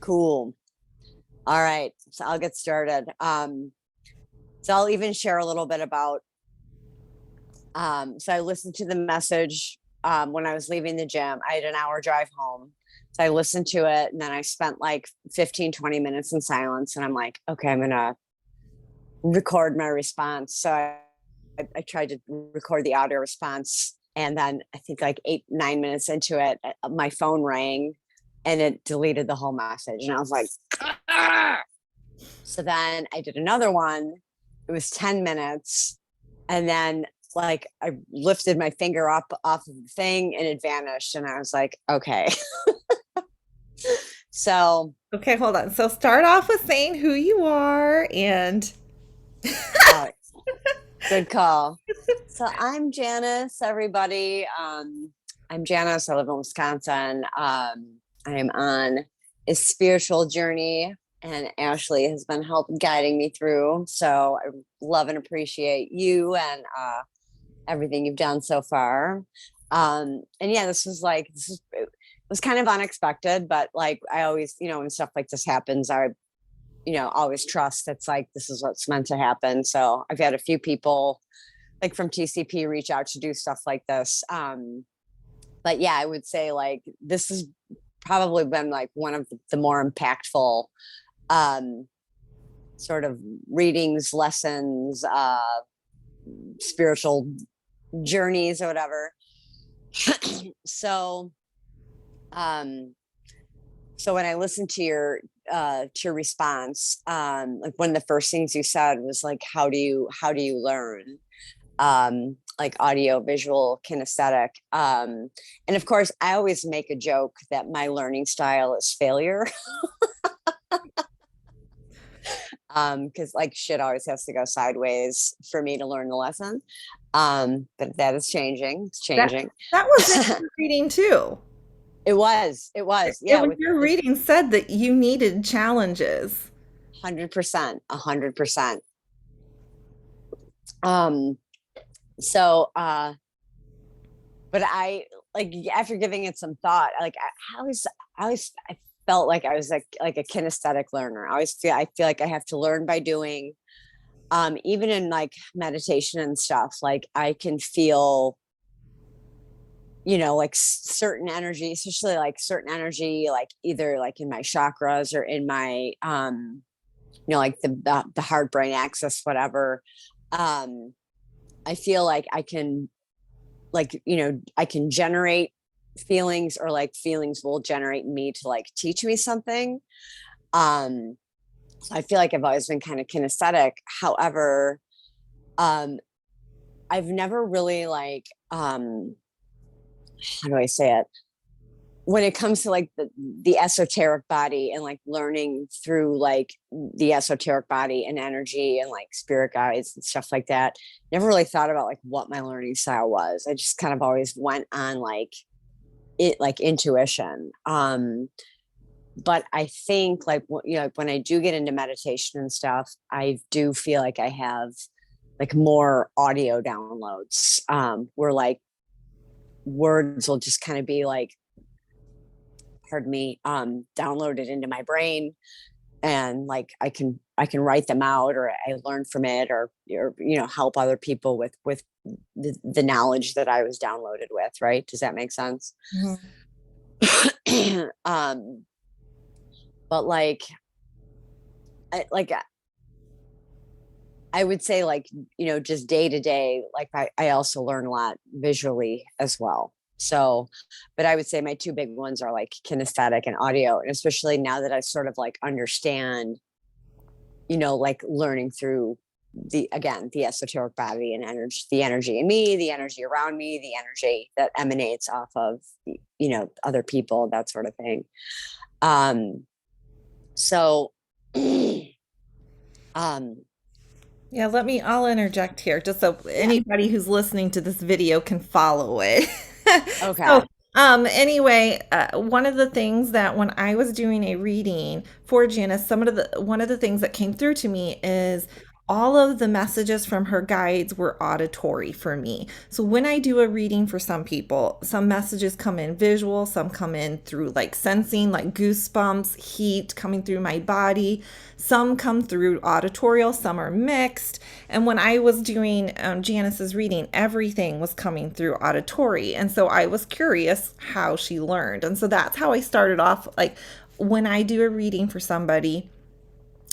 Cool. All right. So I'll get started. So I'll even share a little bit about, so I listened to the message when I was leaving the gym. I had an hour drive home. So I listened to it and then I spent like 15, 20 minutes in silence. And I'm like, okay, I'm going to record my response. So I tried to record the audio response. And then I think like 8, 9 minutes into it, my phone rang and it deleted the whole message. And I was like, ah! So then I did another one. It was 10 minutes. And then like I lifted my finger up off of the thing and it vanished. And I was like, okay. So Okay, hold on. So start off with saying who you are and uh, good call. So I'm Janice, everybody. I'm Janice. I live in Wisconsin. I am on a spiritual journey, and Ashley has been helping guiding me through. So I love and appreciate you and everything you've done so far. And yeah, it was kind of unexpected, but like I always, when stuff like this happens, I always trust it's like this is what's meant to happen. So I've had a few people like from TCP reach out to do stuff like this. But yeah, I would say like this has probably been like one of the more impactful um, sort of readings, lessons, spiritual journeys or whatever. so um so when I listened to your response, like one of the first things you said was like how do you learn, like audio, visual, kinesthetic. And of course, I always make a joke that my learning style is failure. Because like shit always has to go sideways for me to learn the lesson. But that is changing. It's that changing. that was in your reading too. Yeah, Was with your this reading said that you needed challenges. 100%, 100%. Um, so, but I like after giving it some thought, like I felt like I was like a kinesthetic learner. I feel like I have to learn by doing. Even in like meditation and stuff, like I can feel, like certain energy, especially like certain energy, like either like in my chakras or in my, like the heart brain axis, whatever. Um, I feel like I can I can generate feelings or like feelings will generate me to like teach me something. Um, so I feel like I've always been kind of kinesthetic. However, um, I've never really like, how do I say it? When it comes to like the esoteric body and like learning through like the esoteric body and energy and like spirit guides and stuff like that, never really thought about like what my learning style was. I just kind of always went on like intuition. But I think like when I do get into meditation and stuff, I do feel like I have like more audio downloads, where like words will just kind of be like, pardon me, downloaded into my brain, and like I can write them out, or I learn from it, or help other people with the knowledge that I was downloaded with. Right? Does that make sense? Mhm. um but like like I would say like, just day to day, like I also learn a lot visually as well. So, but I would say my two big ones are like kinesthetic and audio. And especially now that I sort of like understand, like learning through the esoteric body and energy, the energy in me, the energy around me, the energy that emanates off of, other people, that sort of thing. Um, so, um, Yeah, I'll interject here just so yeah. anybody who's listening to this video can follow it. So, Okay. anyway, one of the things that when I was doing a reading for Janice, one of the things that came through to me is all of the messages from her guides were auditory for me. So when I do a reading for some people, some messages come in visual, some come in through like sensing, like goosebumps, heat coming through my body. Some come through auditorial, some are mixed. And when I was doing Janice's reading, everything was coming through auditory. And so I was curious how she learned. And so that's how I started off. Like when I do a reading for somebody,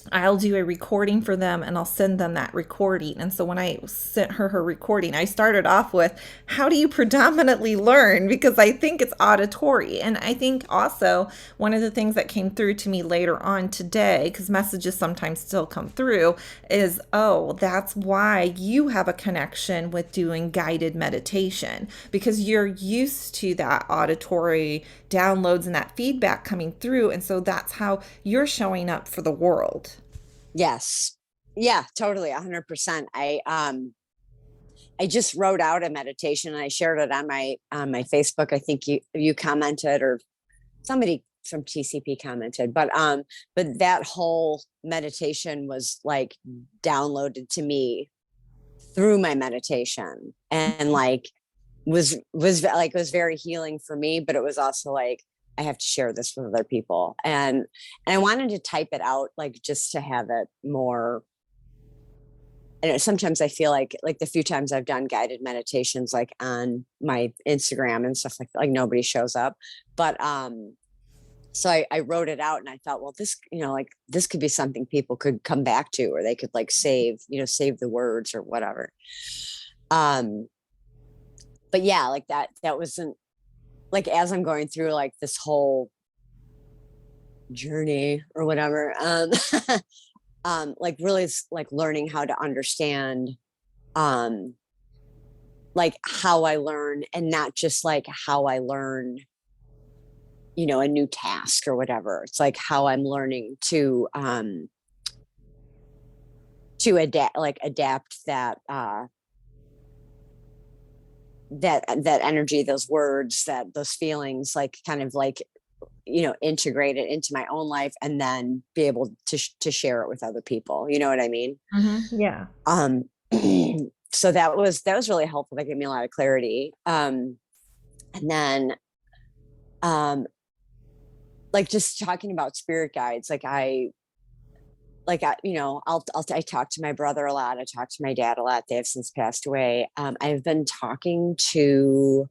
I'll do a recording for them and I'll send them that recording. And so when I sent her recording, I started off with, how do you predominantly learn? Because I think it's auditory. And I think also one of the things that came through to me later on today, because messages sometimes still come through, is, oh, that's why you have a connection with doing guided meditation, because you're used to that auditory downloads and that feedback coming through. And so that's how you're showing up for the world. Yes. Yeah, totally. 100%. I just wrote out a meditation and I shared it on my Facebook. I think you commented, or somebody from TCP commented, but that whole meditation was like downloaded to me through my meditation, and like it was very healing for me, but it was also like, I have to share this with other people. And I wanted to type it out, like just to have it more. And sometimes I feel like the few times I've done guided meditations, like on my Instagram and stuff like nobody shows up. But so I wrote it out and I thought, well, this, like this could be something people could come back to, or they could like save the words or whatever. But yeah, like that wasn't like, as I'm going through like this whole journey or whatever, like really like learning how to understand um like how I learn, and not just like how I learn, a new task or whatever. It's like how I'm learning to adapt that energy, those words, those feelings, like kind of like, integrate it into my own life, and then be able to share it with other people. You know what I mean? Yeah. Um, so that was really helpful. That gave me a lot of clarity. And then, like just talking about spirit guides, I talk to my brother a lot. I talk to my dad a lot. They have since passed away. I've been talking to,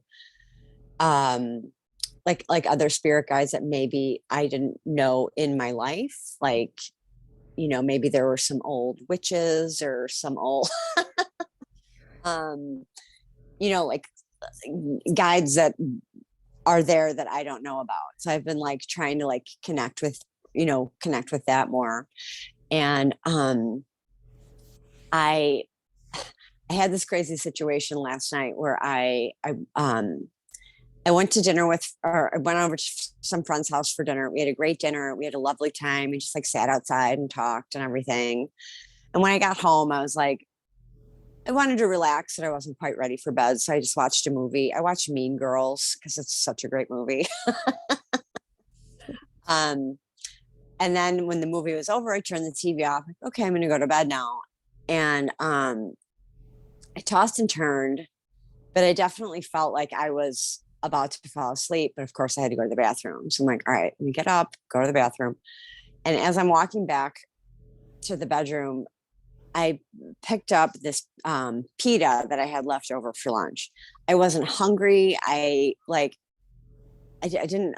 like other spirit guides that maybe I didn't know in my life. Like, maybe there were some old witches or some old, um, like guides that are there that I don't know about. So I've been like trying to like connect with that more. And I I had this crazy situation last night where I went to dinner or I went over to some friend's house for dinner. We had a great dinner. We had a lovely time. We just like sat outside and talked and everything. And when I got home, I was like, I wanted to relax and I wasn't quite ready for bed. So I just watched a movie. I watched Mean Girls because it's such a great movie. um, and then when the movie was over, I turned the TV off. Like, okay, I'm going to go to bed now. And I tossed and turned, but I definitely felt like I was about to fall asleep. But of course, I had to go to the bathroom. So I'm like, all right, let me get up, go to the bathroom. And as I'm walking back to the bedroom, I picked up this pita that I had left over for lunch. I wasn't hungry. I didn't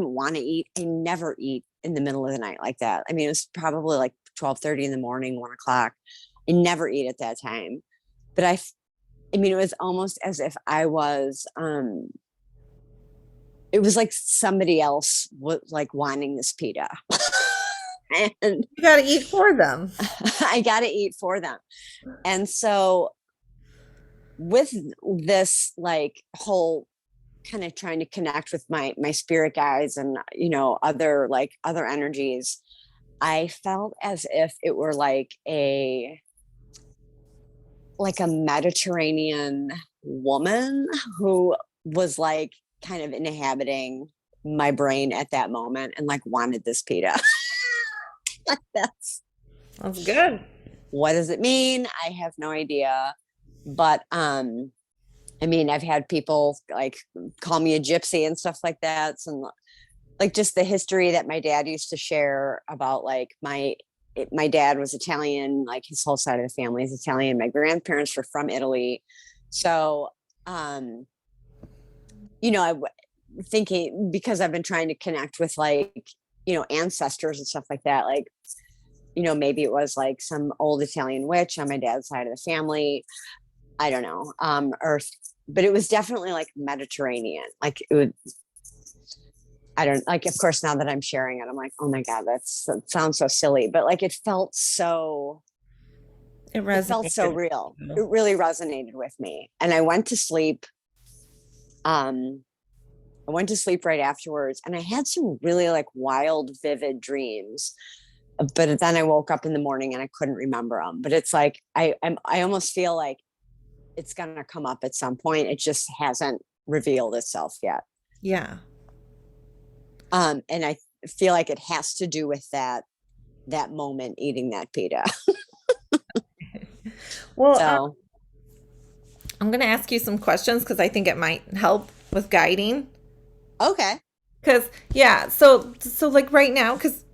want to eat. I never eat in the middle of the night like that. I mean, it was probably like 12:30 in the morning, 1 o'clock. I never eat at that time. But I mean, it was almost as if I was, it was like somebody else was like wanting this pita. And You got to eat for them. I got to eat for them. And so with this like whole kind of trying to connect with my spirit guides and other energies, I felt as if it were like a Mediterranean woman who was like kind of inhabiting my brain at that moment and like wanted this pita. That's That's good. What does it mean? I have no idea. But I mean, I've had people like call me a gypsy and stuff like that. And like just the history that my dad used to share about like my dad was Italian, like his whole side of the family is Italian. My grandparents were from Italy. So, um, thinking because I've been trying to connect with like, ancestors and stuff like that, like, maybe it was like some old Italian witch on my dad's side of the family. I don't know. But it was definitely like Mediterranean. Like it would, I don't like, of course, now that I'm sharing it, I'm like, oh my God, that sounds so silly, but like It it felt so resonated. real. It really resonated with me. And I went to sleep. Um, I went to sleep right afterwards and I had some really like wild, vivid dreams. But then I woke up in the morning and I couldn't remember them. But it's like, I almost feel like it's going to come up at some point. It just hasn't revealed itself yet. Yeah. And I feel like it has to do with that moment eating that pita. Well, So I'm going to ask you some questions because I think it might help with guiding. okay. Because, yeah, so like right now, because,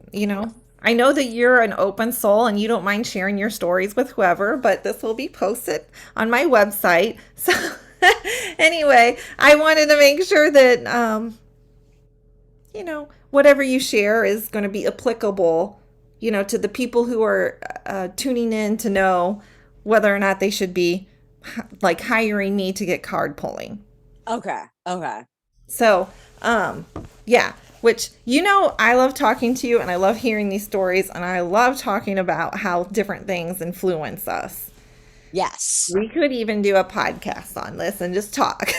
I know that you're an open soul and you don't mind sharing your stories with whoever, but this will be posted on my website. So, anyway, I wanted to make sure that, whatever you share is going to be applicable, to the people who are tuning in to know whether or not they should be like hiring me to get card pulling. Okay. Okay. So, yeah, which, I love talking to you and I love hearing these stories and I love talking about how different things influence us. Yes. We could even do a podcast on this and just talk.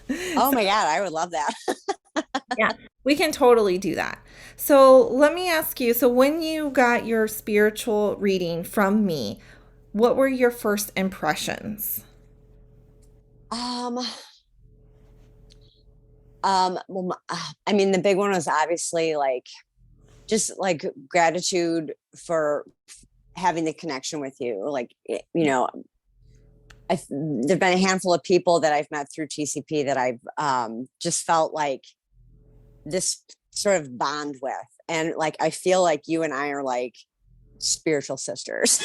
Oh my God, I would love that. Yeah, we can totally do that. So let me ask you, so when you got your spiritual reading from me, what were your first impressions? Um, I mean, the big one was obviously like just like gratitude for having the connection with you. Like, there've been a handful of people that I've met through TCP that I've just felt like this sort of bond with. And like, I feel like you and I are like spiritual sisters.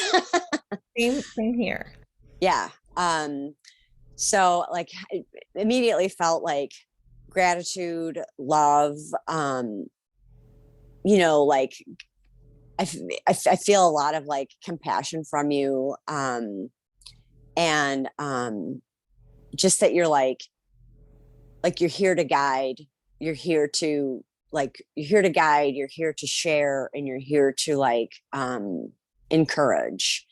Same here. Yeah. So like, I immediately felt like gratitude, love, like I feel a lot of like compassion from you. And just that you're like you're here to guide, you're here to you're here to guide, you're here to share, and you're here to like encourage.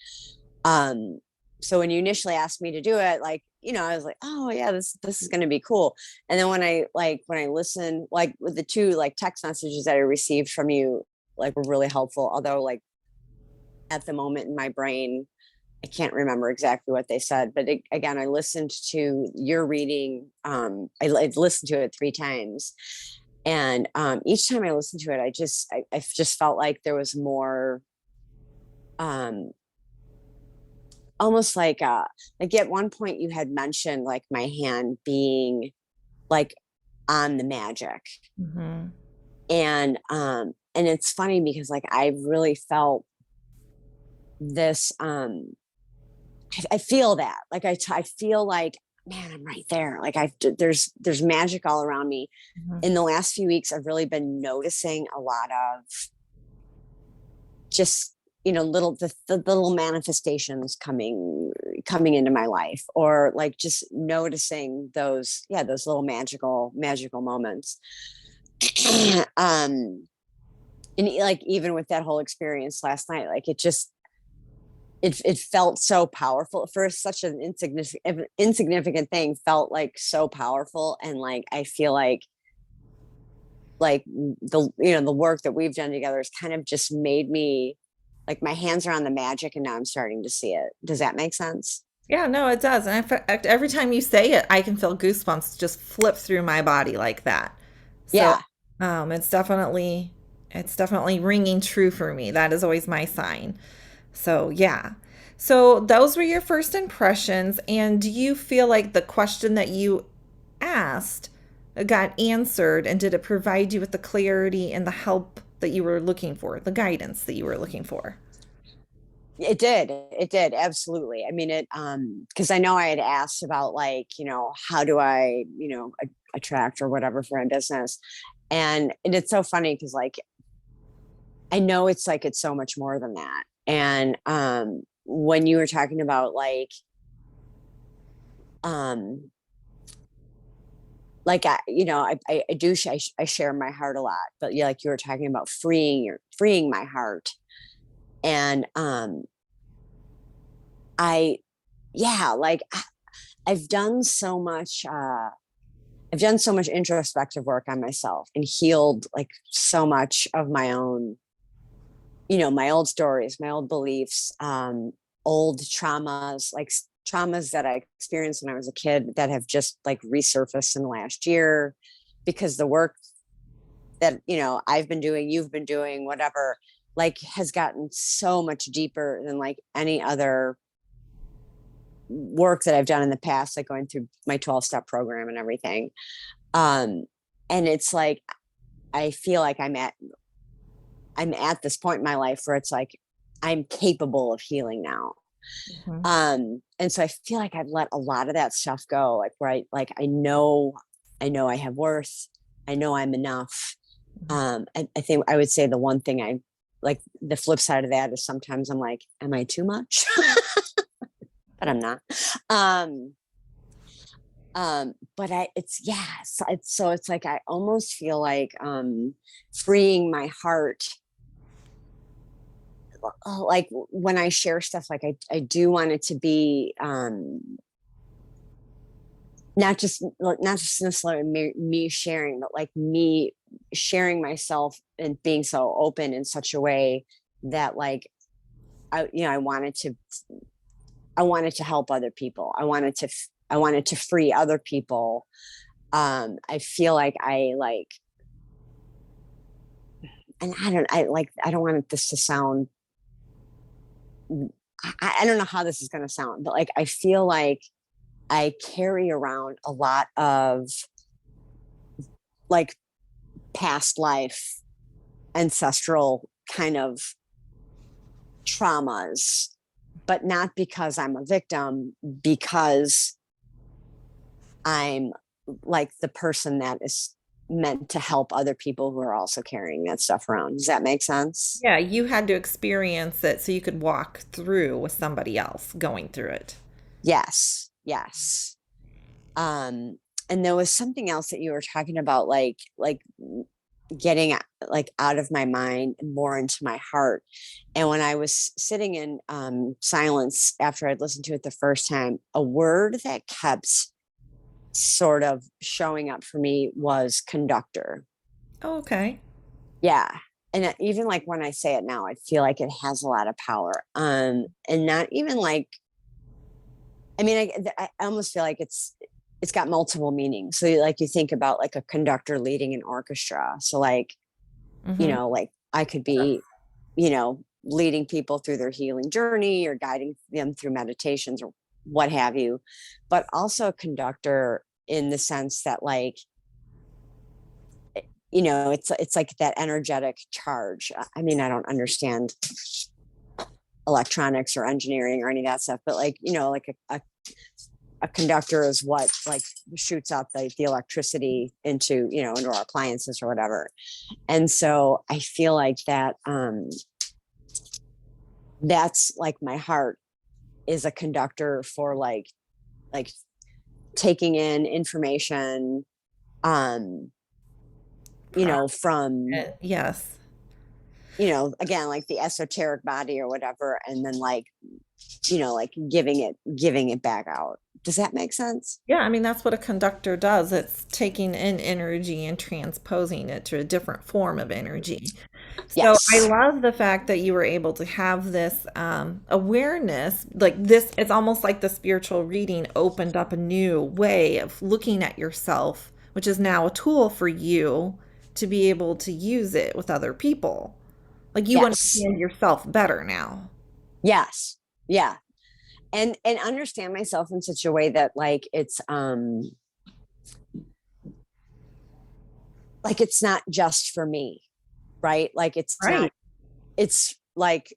So when you initially asked me to do it, like, I was like, oh yeah, this is going to be cool. And then when I listened, like with the two like text messages that I received from you, like were really helpful. Although like at the moment in my brain, I can't remember exactly what they said, but again, I listened to your reading. I listened to it 3 times, and each time I listened to it, I just felt like there was more, um, almost like at one point you had mentioned like my hand being like on the magic, Hmm. and it's funny because like I really felt this. I feel that like I feel like man I'm right there like there's magic all around me. Hmm. In the last few weeks I've really been noticing a lot of just the little manifestations coming into my life, or like just noticing those little magical moments. um and like even with that whole experience last night, like it felt so powerful for such an insignificant thing, felt like so powerful. And like I feel like the work that we've done together has kind of just made me like my hands are on the magic and now I'm starting to see it. Does that make sense? Yeah, no, it does. And in fact, every time you say it, I can feel goosebumps just flip through my body like that. So, Yeah. it's definitely ringing true for me. That is always my sign. So, yeah. So those were your first impressions. And do you feel like the question that you asked got answered? And did it provide you with the clarity and the help that you were looking for, the guidance that you were looking for? It did, absolutely. I mean, because I know I had asked about, like, how do I, attract or whatever for my business. And it's so funny because, like, I know it's like it's so much more than that. And when you were talking about, um I do I share my heart a lot, but yeah, like you were talking about freeing my heart. And I yeah, like I've done so much I've done so much introspective work on myself and healed like so much of my own, my old stories, my old beliefs, old traumas, like traumas that I experienced when I was a kid that have just like resurfaced in the last year, because the work that, I've been doing, you've been doing, whatever, like has gotten so much deeper than like any other work that I've done in the past, like going through my 12-step program and everything. Um, and it's like I feel like I'm at this point in my life where it's like I'm capable of healing now. Mhm. And so I feel like I've let a lot of that stuff go, like where I know I have worth, I know I'm enough. I think I would say the one thing I like, the flip side of that is sometimes I'm like, am I too much? But I'm not. Um, but it's like I almost feel like freeing my heart, like when I share stuff, like I do want it to be not just necessarily me sharing, but like me sharing myself and being so open in such a way that, like, I wanted to help other people. I wanted to free other people. I feel like and I don't want this to sound, I don't know how this is going to sound, but like I feel like I carry around a lot of like past life, ancestral kind of traumas, but not because I'm a victim, because I'm like the person that is meant to help other people who are also carrying that stuff around. Does that make sense? Yeah, you had to experience it so you could walk through with somebody else going through it. Yes. Yes. Um, and there was something else that you were talking about, like getting like out of my mind and more into my heart. And when I was sitting in silence after I'd listened to it the first time, a word that kept sort of showing up for me was conductor. Oh, okay. Yeah. And even like when I say it now, I feel like it has a lot of power. And not even like, I mean, I almost feel like it's got multiple meanings. So like you think about like a conductor leading an orchestra. So like, Hmm. like I could be, leading people through their healing journey or guiding them through meditations or what have you, but also a conductor in the sense that, like, it's like that energetic charge. I mean, I don't understand electronics or engineering or any of that stuff, but like, like a conductor is what like shoots out the electricity into our appliances or whatever. And so I feel like that's like my heart is a conductor for like taking in information, um from, Yes. again, like the esoteric body or whatever, and then like giving it back out. Does that make sense? Yeah, I mean, that's what a conductor does. It's taking in energy and transposing it to a different form of energy. So I Yes. love the fact that you were able to have this awareness. Like this, it's almost like the spiritual reading opened up a new way of looking at yourself, which is now a tool for you to be able to use it with other people. Like you Yes. understand yourself better now. Yes. Yeah. and understand myself in such a way that like it's not just for me, right? Like it's not, Right. it's like,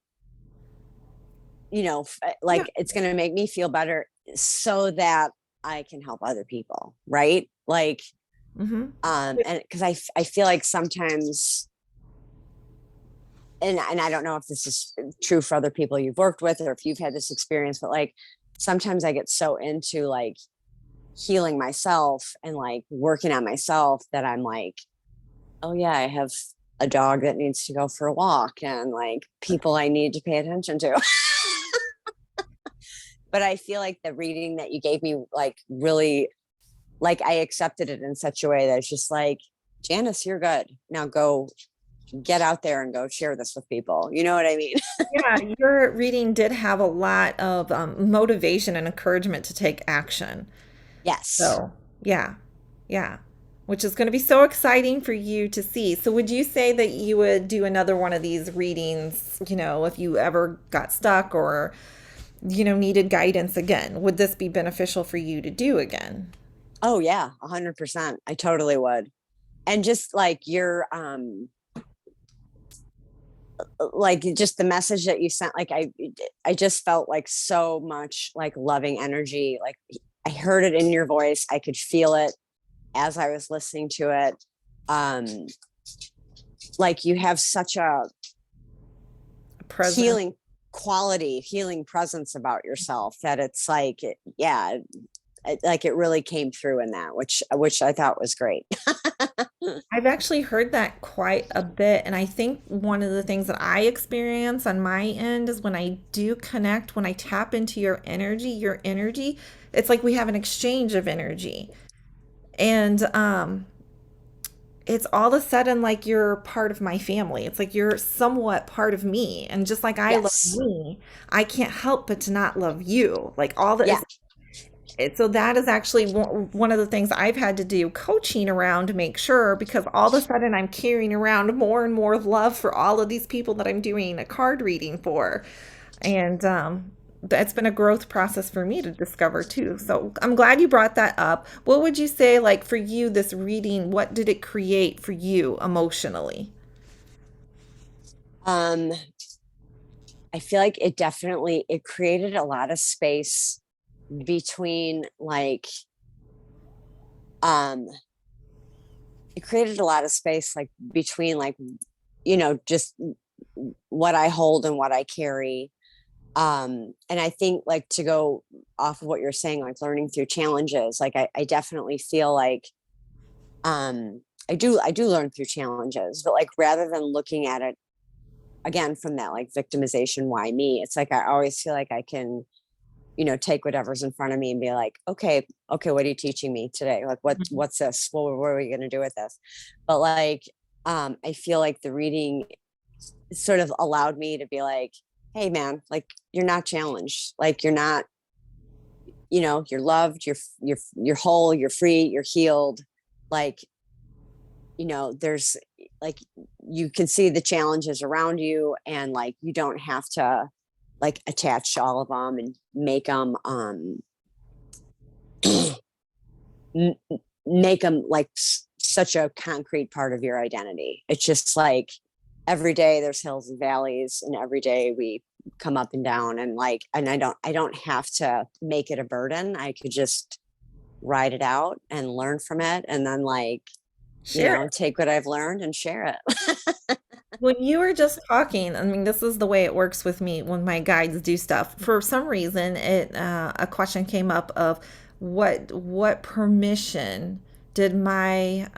Yeah. like it's going to make me feel better so that I can help other people, right? Like, Hmm. and because I feel like sometimes, and I don't know if this is true for other people you've worked with or if you've had this experience, but like sometimes I get so into like healing myself and like working on myself that I'm like, oh yeah, I have a dog that needs to go for a walk and like people I need to pay attention to. But I feel like the reading that you gave me, like, really, like, I accepted it in such a way that it's just like, Janice, you're good. Now go get out there and go share this with people. You know what I mean? Yeah, your reading did have a lot of motivation and encouragement to take action. Yes. So, yeah, yeah, which is going to be so exciting for you to see. So, would you say that you would do another one of these readings, if you ever got stuck or, needed guidance again? Would this be beneficial for you to do again? Oh yeah, 100%. I totally would. And just like like just the message that you sent, like I just felt like so much like loving energy. Like I heard it in your voice. I could feel it as I was listening to it. Um, like you have such a Present. healing quality, healing presence about yourself that it's like, yeah, like it really came through in that, which I thought was great. I've actually heard that quite a bit. And I think one of the things that I experience on my end is when I do connect, when I tap into your energy, it's like we have an exchange of energy. And it's all of a sudden like you're part of my family. It's like you're somewhat part of me. And just like I love Yes. me, I can't help but to not love you. Like all the Yeah. so that is actually one of the things I've had to do coaching around to make sure, because all of a sudden I'm carrying around more and more love for all of these people that I'm doing a card reading for. And that's been a growth process for me to discover too. So I'm glad you brought that up. What would you say, like for you, this reading, what did it create for you emotionally? Um, I feel like it created a lot of space between um it created a lot of space like between like just what I hold and what I carry. And I think like to go off of what you're saying, like learning through challenges, like I definitely feel like I do learn through challenges, but like rather than looking at it again from that like victimization, why me, it's like I always feel like I can take whatever's in front of me and be like, okay, what are you teaching me today? Like, what's this? What are we going to do with this? But like, I feel like the reading sort of allowed me to be like, hey, man, like you're not challenged. Like you're not, you're loved. You're whole. You're free. You're healed. Like, there's like you can see the challenges around you, and like you don't have to like attach to all of them and make them make them like such a concrete part of your identity. It's just like every day there's hills and valleys, and every day we come up and down, and like, and I don't have to make it a burden. I could just ride it out and learn from it, and then like Share it. take what I've learned and share it. When you were just talking, I mean, this is the way it works with me when my guides do stuff. For some reason, a question came up of what permission did my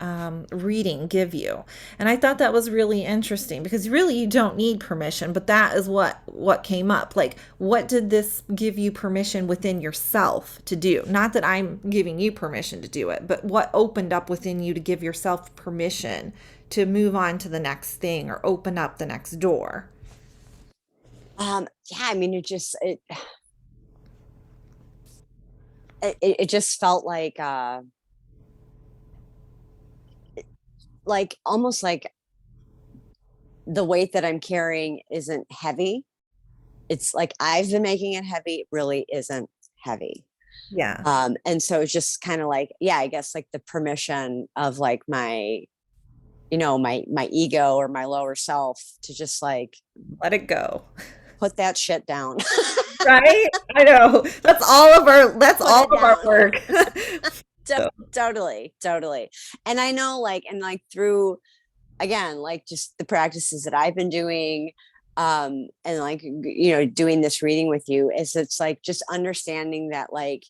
reading give you? And I thought that was really interesting because really you don't need permission, but that is what came up. Like, what did this give you permission within yourself to do? Not that I'm giving you permission to do it, but what opened up within you to give yourself permission to move on to the next thing or open up the next door. Yeah, I mean, it just felt like almost like the weight that I'm carrying isn't heavy. it's like I've been making it heavy. It really isn't heavy. Yeah. And so it's just kind of like, yeah, I guess like the permission of like my ego or my lower self to just like Let it go. put that shit down. Right? I know. That's Put all it of our down. work. So, Totally, totally. And I know like, and like through, again, like just the practices that I've been doing, and like, doing this reading with you, is it's like just understanding that like,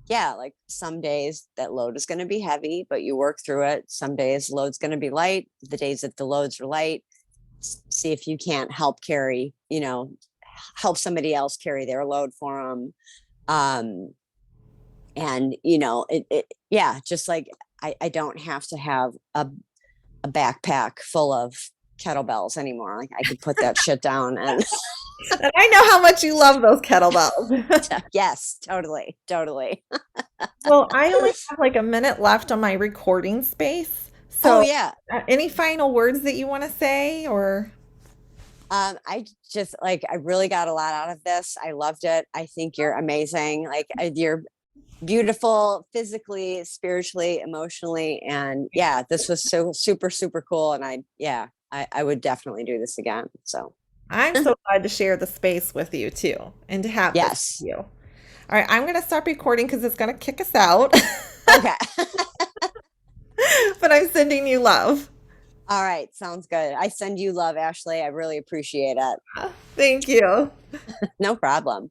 yeah, like some days that load is going to be heavy, but you work through it. Some days load's going to be light. The days that the loads are light, see if you can't help somebody else carry their load for them. Um, and yeah, just like I don't have to have a backpack full of kettlebells anymore. Like I could put that shit down and and I know how much you love those kettlebells. yes, totally, totally. Well, I only have like a minute left on my recording space. Oh So, yeah. any final words that you want to say or I just like I really got a lot out of this. I loved it. I think you're amazing. Like you're beautiful physically, spiritually, emotionally, and yeah, this was so super super cool. And I would definitely do this again. So I'm so glad to share the space with you too and to have this yes. with you. All right, I'm going to stop recording because it's going to kick us out, Okay. but I'm sending you love. All right. Sounds good. I send you love, Ashley. I really appreciate it. Thank you. No problem.